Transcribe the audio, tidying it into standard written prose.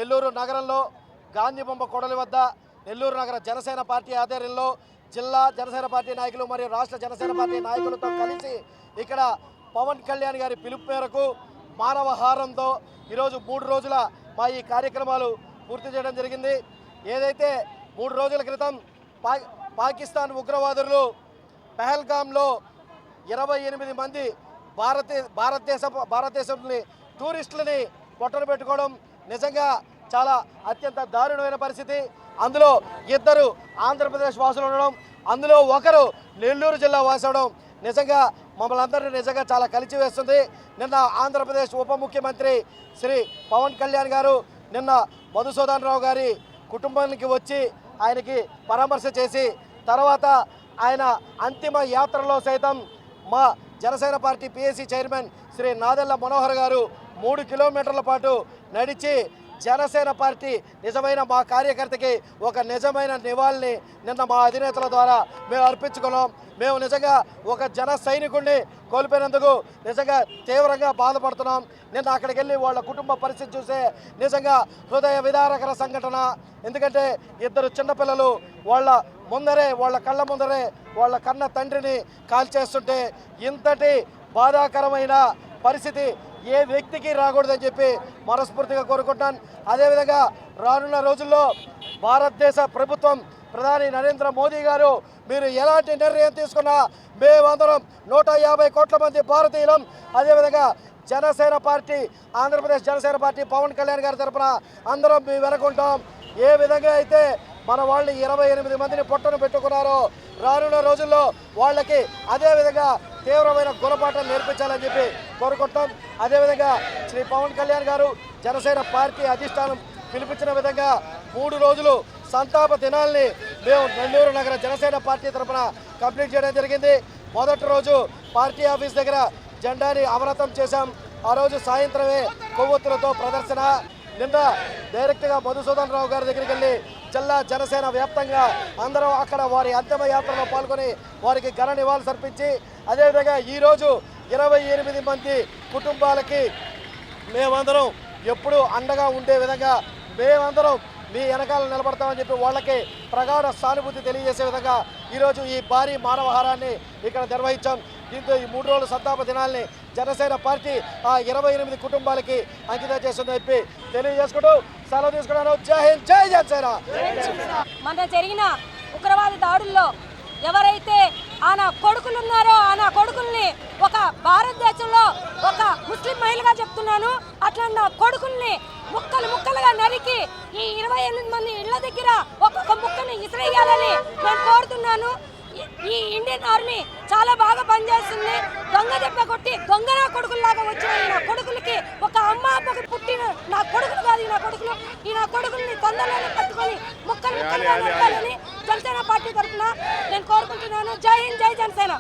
నెల్లూరు నగరంలో గాంధీ బొమ్మ కొడలి వద్ద నెల్లూరు నగర జనసేన పార్టీ ఆధ్వర్యంలో జిల్లా జనసేన పార్టీ నాయకులు మరియు రాష్ట్ర జనసేన పార్టీ నాయకులతో కలిసి ఇక్కడ పవన్ కళ్యాణ్ గారి పిలుపు మేరకు మానవ హారంతో ఈరోజు 3 రోజుల మా ఈ కార్యక్రమాలు పూర్తి చేయడం జరిగింది. ఏదైతే 3 రోజుల క్రితం పాకిస్తాన్ ఉగ్రవాదులు పహల్గామ్లో 28 మంది భారతదేశంని టూరిస్టులని పొట్టన పెట్టుకోవడం నిజంగా చాలా అత్యంత దారుణమైన పరిస్థితి. అందులో 2 ఆంధ్రప్రదేశ్ వాసులు ఉండడం, అందులో ఒకరు నెల్లూరు జిల్లా వాసి అవడం నిజంగా మమ్మల్ని అందరినీ నిజంగా చాలా కలిచివేస్తుంది. నిన్న ఆంధ్రప్రదేశ్ ఉప ముఖ్యమంత్రి శ్రీ పవన్ కళ్యాణ్ గారు నిన్న మధుసూదన్ రావు గారి కుటుంబానికి వచ్చి ఆయనకి పరామర్శ చేసి తర్వాత ఆయన అంతిమ యాత్రలో సైతం మా Janasena party PAC chairman Shri Nadendla Manohar గారు 3 కిలోమీటర్ల పాటు నడిచి జనసేన పార్టీ నిజమైన మా కార్యకర్తకి ఒక నిజమైన నివాళిని నిన్న మా అధినేతల ద్వారా మేము అర్పించుకున్నాం. మేము నిజంగా ఒక జన సైనికుడిని కోల్పోయినందుకు నిజంగా తీవ్రంగా బాధపడుతున్నాం. నిన్న అక్కడికి వెళ్ళి వాళ్ళ కుటుంబ పరిస్థితి చూసే నిజంగా హృదయ విదారకర సంఘటన. ఎందుకంటే 2 చిన్నపిల్లలు వాళ్ళ కళ్ళ ముందరే వాళ్ళ కన్న తండ్రిని కాల్చేస్తుంటే ఇంతటి బాధాకరమైన పరిస్థితి ఏ వ్యక్తికి రాకూడదని చెప్పి మనస్ఫూర్తిగా కోరుకుంటాను. అదేవిధంగా రానున్న రోజుల్లో భారతదేశ ప్రభుత్వం ప్రధాని నరేంద్ర మోదీ గారు మీరు ఎలాంటి నిర్ణయం తీసుకున్నా మేమందరం 150 కోట్ల మంది భారతీయులం, అదేవిధంగా జనసేన పార్టీ ఆంధ్రప్రదేశ్ జనసేన పార్టీ పవన్ కళ్యాణ్ గారి తరఫున అందరం మీ వెనకుంటాం. ఏ విధంగా అయితే మన వాళ్ళని 28 మందిని పొట్టను పెట్టుకున్నారో రానున్న రోజుల్లో వాళ్ళకి అదేవిధంగా తీవ్రమైన గుణపాఠం నేర్పించాలని చెప్పి కోరుకుంటాం. అదేవిధంగా శ్రీ పవన్ కళ్యాణ్ గారు జనసేన పార్టీ అధిష్టానం పిలిపించిన విధంగా 3 రోజులు సంతాప దినాల్ని మేము నెల్లూరు నగర జనసేన పార్టీ తరఫున కంప్లీట్ చేయడం జరిగింది. మొదటి రోజు పార్టీ ఆఫీస్ దగ్గర జెండాని అవనతం చేశాం. ఆ రోజు సాయంత్రమే కొవ్వొత్తులతో ప్రదర్శన. నిన్న డైరెక్ట్గా మధుసూదన్ రావు గారి దగ్గరికి వెళ్ళి జిల్లా జనసేన వ్యాప్తంగా అందరం అక్కడ వారి అంతిమ యాత్రలో పాల్గొని వారికి ఘన నివాళులు అర్పించి అదేవిధంగా ఈరోజు 28 మంది కుటుంబాలకి మేమందరం ఎప్పుడూ అండగా ఉండే విధంగా మేమందరం మీ వెనకాల నిలబడతామని చెప్పి వాళ్ళకి ప్రగాఢ సానుభూతి తెలియజేసే విధంగా ఈరోజు ఈ భారీ మానవహారాన్ని ఇక్కడ నిర్వహించాం. దీంతో ఈ 3 రోజుల సంతాప దినాల్ని జనసేన పార్టీ ఆ 28 కుటుంబాలకి అంకితం చేస్తుందని చెప్పి తెలియజేసుకుంటూ సెలవు తీసుకున్నాను. జై హింద్, జై జనసేన. మన జరిగిన ఉగ్రవాద దాడుల్లో ఎవరైతే ఆయన కొడుకులు ఉన్నారో ఆయన కొడుకుల్ని ఒక భారతదేశంలో ఒక ముస్లిం మహిళగా చెప్తున్నాను, అట్లా నా కొడుకుల్ని ముక్కలుగా నరికి ఈ 28 మంది ఇళ్ల దగ్గర ఒక్కొక్క ముక్కని ఇసిరేయాలని నేను కోరుతున్నాను. ఈ ఇండియన్ ఆర్మీ చాలా బాగా పనిచేస్తుంది. దొంగ దెబ్బ కొట్టి దొంగ కొడుకుల్లాగా వచ్చిన ఈ నా కొడుకులకి ఒక అమ్మ అమ్మకి పుట్టిన నా కొడుకులు కాదు ఈ నా కొడుకుల్ని తొందరలోనే పట్టుకొని ముక్కలుగా నరకాలని జనసేన పార్టీ తరఫున నేను కోరుకుంటున్నాను. జై హింద్, జై జనసేన.